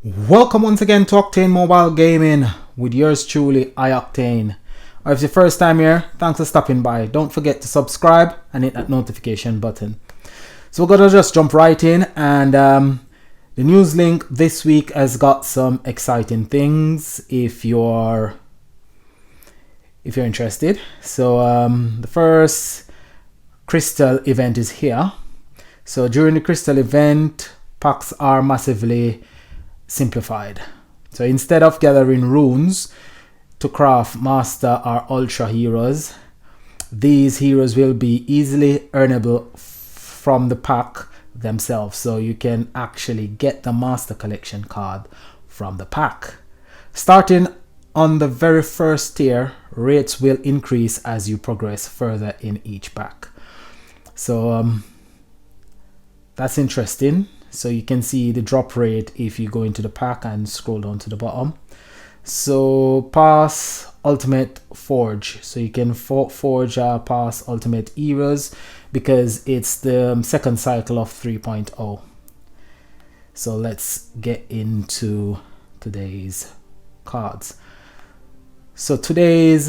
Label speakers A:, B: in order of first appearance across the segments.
A: Welcome once again to Octane Mobile Gaming with yours truly, iOctane. Or if it's your first time here, thanks for stopping by. Don't forget to subscribe and hit that notification button. So we're gonna just jump right in, and the news link this week has got some exciting things if you're interested. So the first crystal event is here. So during the crystal event, packs are massively simplified. So instead of gathering runes to craft master or ultra heroes, these heroes will be easily earnable from the pack themselves. So you can actually get the master collection card from the pack. Starting on the very first tier, rates will increase as you progress further in each pack. So that's interesting. So you can see the drop rate if you go into the pack and scroll down to the bottom. So pass ultimate forge. So you can forge pass ultimate eras because it's the second cycle of 3.0. So let's get into today's cards. So today's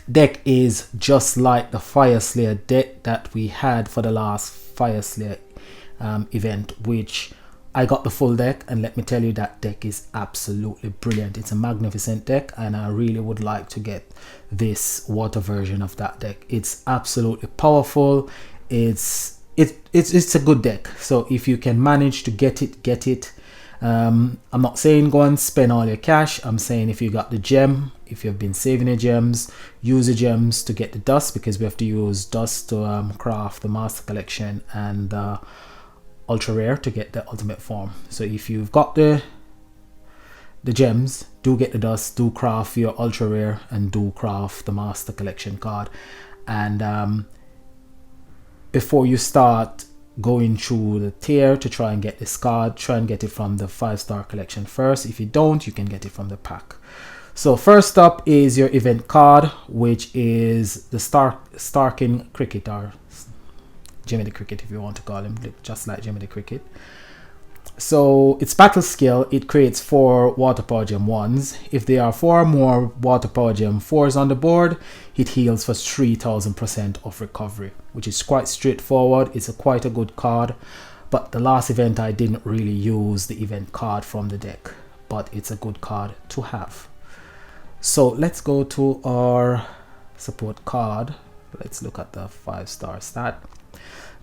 A: deck is just like the Fire Slayer deck that we had for the last Fire Slayer event, which I got the full deck, and let me tell you, that deck is absolutely brilliant. It's a magnificent deck, and I really would like to get this water version of that deck. It's absolutely powerful. It's a good deck. So if you can manage to get it. I'm not saying go and spend all your cash. I'm saying if you got the gem, if you've been saving the gems, use the gems to get the dust, because we have to use dust to craft the master collection and ultra rare to get the ultimate form. So if you've got the gems, do get the dust, do craft your ultra rare, and do craft the master collection card. And before you start going through the tier to try and get this card, try and get it from the 5-star collection first. If you don't, you can get it from the pack. So first up is your event card, which is the Starking Cricket, or Jimmy the Cricket if you want to call him, just like Jimmy the Cricket. So its battle skill, it creates 4 water power gem 1s. If there are 4 more water power gem 4s on the board, it heals for 3000% of recovery, which is quite straightforward. It's quite a good card, but the last event I didn't really use the event card from the deck, but it's a good card to have. So let's go to our support card. Let's look at the 5-star stat.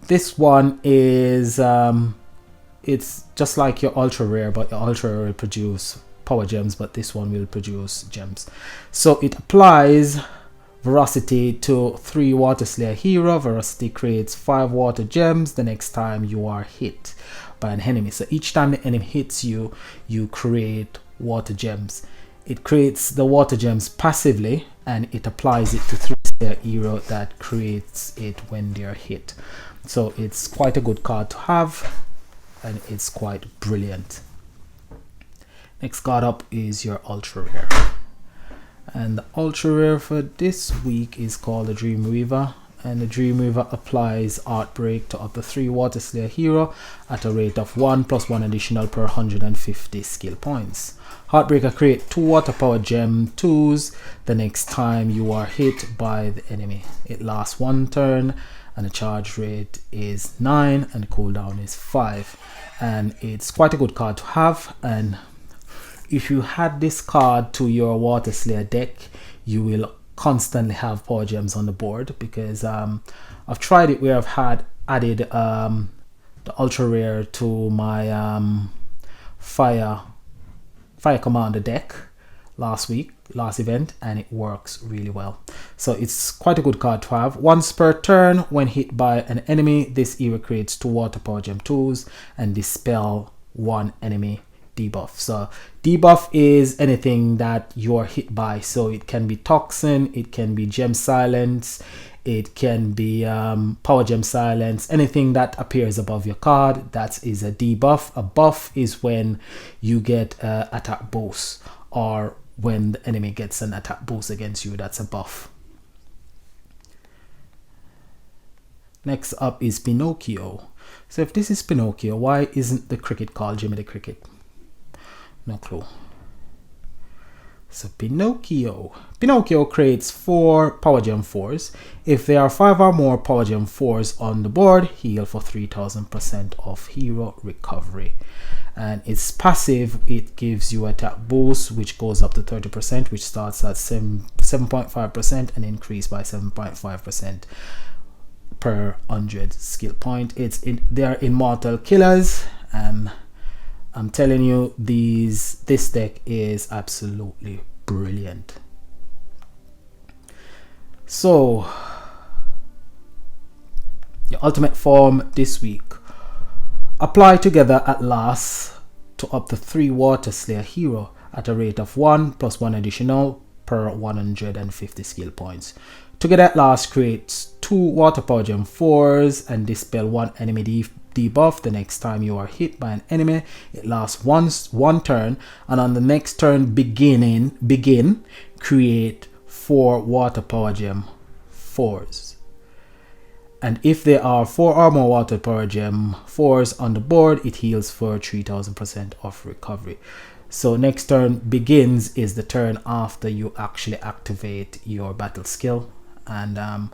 A: This one is it's just like your ultra rare, but your ultra rare will produce power gems, but this one will produce gems. So it applies Veracity to 3 Water Slayer hero. Veracity creates 5 water gems the next time you are hit by an enemy. So each time the enemy hits you, you create water gems. It creates the water gems passively, and it applies it to 3 Slayer hero that creates it when they are hit. So it's quite a good card to have, and it's quite brilliant. Next card up is your ultra rare, and the ultra rare for this week is called the Dream Weaver, and the Dream Weaver applies Outbreak to up to 3 Water Slayer hero at a rate of 1 + 1 additional per 150 skill points. Heartbreaker create 2 water power gem 2s the next time you are hit by the enemy. It lasts 1 turn, and the charge rate is 9 and the cooldown is 5, and it's quite a good card to have. And if you had this card to your Water Slayer deck, you will constantly have power gems on the board, because I've tried it where I've added the ultra rare to my fire commander deck last event, and it works really well. So it's quite a good card to have. Once per turn, when hit by an enemy, this hero creates 2 water power gem 2s and dispel 1 enemy debuff. So debuff is anything that you're hit by. So it can be toxin, it can be gem silence, it can be power gem silence. Anything that appears above your card, that is a debuff. A buff is when you get attack boost, or when the enemy gets an attack boost against you. That's a buff. Next up is Pinocchio. So if this is Pinocchio, why isn't the cricket called Jimmy the Cricket? No clue. So Pinocchio. Pinocchio creates 4 Power Gem 4s. If there are 5 or more Power Gem 4s on the board, heal for 3000% of hero recovery. And its passive, it gives you attack boost, which goes up to 30%, which starts at 7.5% and increase by 7.5% per 100 skill point. They are immortal killers, and I'm telling you, this deck is absolutely brilliant. So your ultimate form this week: apply together at last to up to 3 Water Slayer hero at a rate of 1 plus 1 additional per 150 skill points. Together at last creates 2 Water Power Gem 4s and dispel 1 enemy debuff the next time you are hit by an enemy. It lasts one turn, and on the next turn begin create 4 Water Power Gem 4s. And if there are 4 or more Water Power Gem 4s on the board, it heals for 3000% of recovery. So next turn begins is the turn after you actually activate your battle skill. And I'm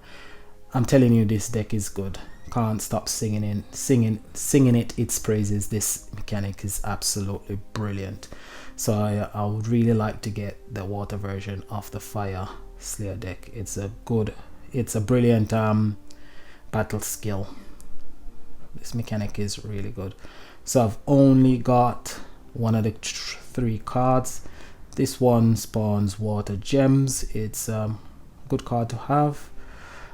A: telling you, this deck is good. Can't stop singing its praises. This mechanic is absolutely brilliant. So I would really like to get the water version of the Fire Slayer deck. It's a brilliant battle skill. This mechanic is really good. So I've only got one of the 3 cards. This one spawns water gems. It's a good card to have.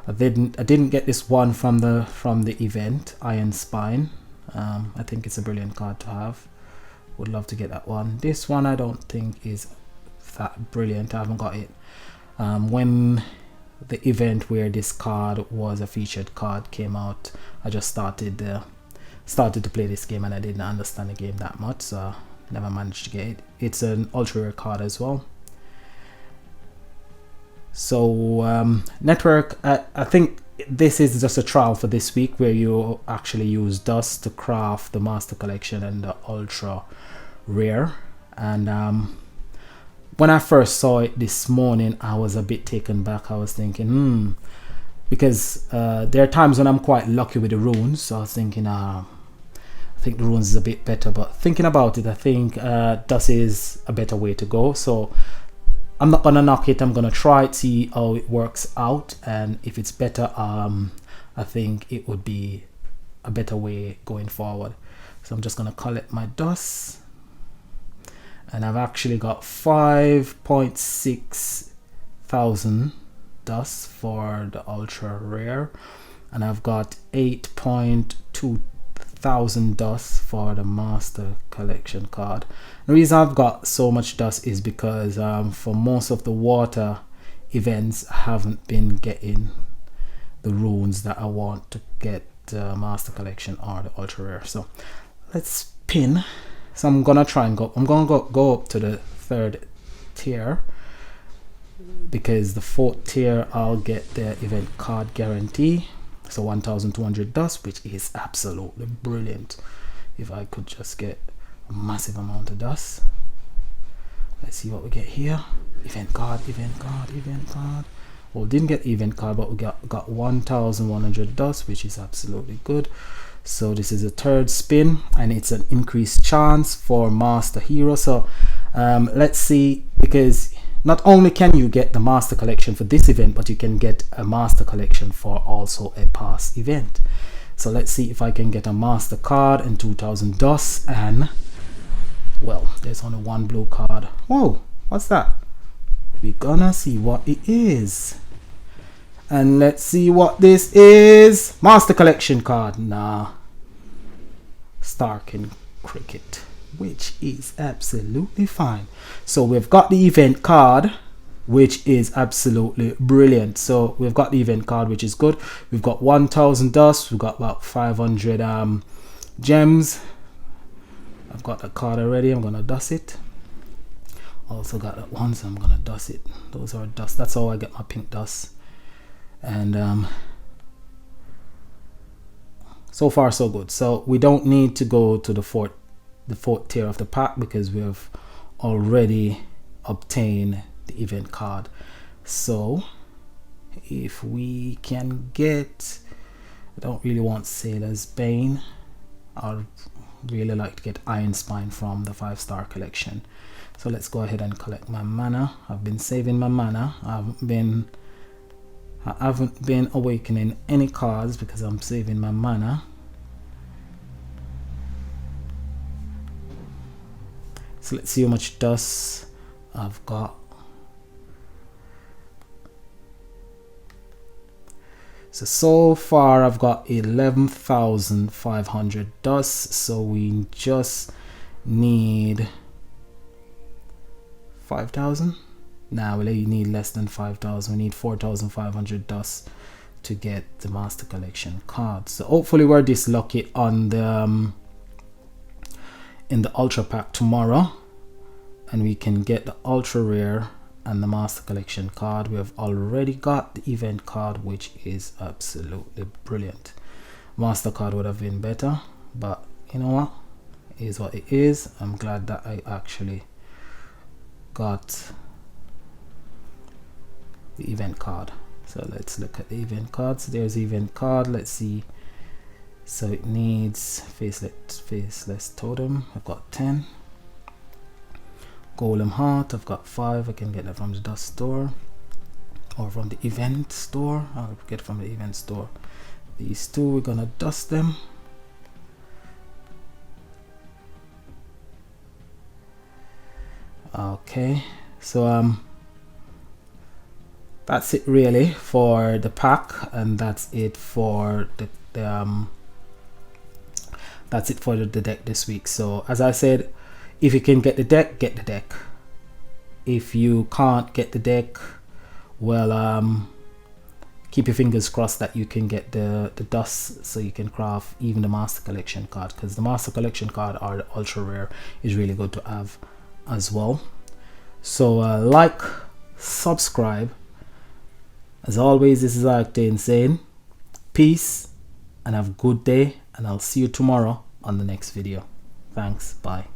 A: I didn't get this one from the event, Iron Spine. I think it's a brilliant card to have. Would love to get that one. This one I don't think is that brilliant. I haven't got it. When the event where this card was a featured card came out, I just started to play this game, and I didn't understand the game that much, so never managed to get it. It's an ultra rare card as well. So network, I think this is just a trial for this week, where you actually use dust to craft the master collection and the ultra rare. And when I first saw it this morning, I was a bit taken back. I was thinking, because there are times when I'm quite lucky with the runes, so I was thinking, I think the runes is a bit better. But thinking about it, I think dust is a better way to go. So I'm not gonna knock it. I'm gonna try it, see how it works out, and if it's better, I think it would be a better way going forward. So I'm just gonna collect my dust, and I've actually got 5.6 thousand dust for the ultra rare, and I've got 8.2 thousand dust for the master collection card. The reason I've got so much dust is because for most of the water events, I haven't been getting the runes that I want to get the master collection or the ultra rare. So let's pin. So I'm gonna try and go up to the 3rd tier, because the 4th tier I'll get the event card guarantee. So 1200 dust, which is absolutely brilliant. If I could just get a massive amount of dust. Let's see what we get here. Event card. Well, didn't get event card, but we got 1100 dust, which is absolutely good. So this is a 3rd spin, and it's an increased chance for master hero. So let's see, because not only can you get the master collection for this event, but you can get a master collection for also a past event. So let's see if I can get a master card and 2000 dust, and well, there's only one blue card. Whoa, what's that? We're gonna see what it is. And let's see what this is. Master collection card. Nah. Stark and Cricket, which is absolutely fine. So we've got the event card, which is absolutely brilliant. So we've got the event card, which is good. We've got 1000 dust. We've got about 500 gems. I've got the card already. I'm gonna dust it. Also got that one, so I'm gonna dust it. Those are dust. That's how I get my pink dust. And so far so good. So we don't need to go to the fourth tier of the pack, because we've already obtained the event card. So if we can get, I don't really want Sailor's Bane, I'd really like to get Iron Spine from the 5-star collection. So let's go ahead and collect my mana. I've been saving my mana. I haven't been awakening any cards because I'm saving my mana. So let's see how much dust I've got. So far I've got 11,500 dust, so we just need 5,000. Now we need less than 5,000. We need 4,500 dust to get the Master Collection card. So hopefully we're this lucky on the in the Ultra Pack tomorrow, and we can get the Ultra Rare and the Master Collection card. We have already got the event card, which is absolutely brilliant. Master card would have been better, but you know what, it is what it is. I'm glad that I actually got the event card. So let's look at the event cards. There's the event card. Let's see. So it needs faceless totem. I've got 10. Golem heart, I've got 5. I can get that from the dust store or from the event store. I'll get from the event store. These two, we're gonna dust them. Okay, so that's it really for the pack, and that's it for the deck this week. So as I said, if you can get the deck, get the deck. If you can't get the deck, well, keep your fingers crossed that you can get the dust so you can craft even the Master Collection card, because the Master Collection card or the Ultra Rare is really good to have as well. So like, subscribe. As always, this is Octane saying peace and have a good day, and I'll see you tomorrow on the next video. Thanks, bye.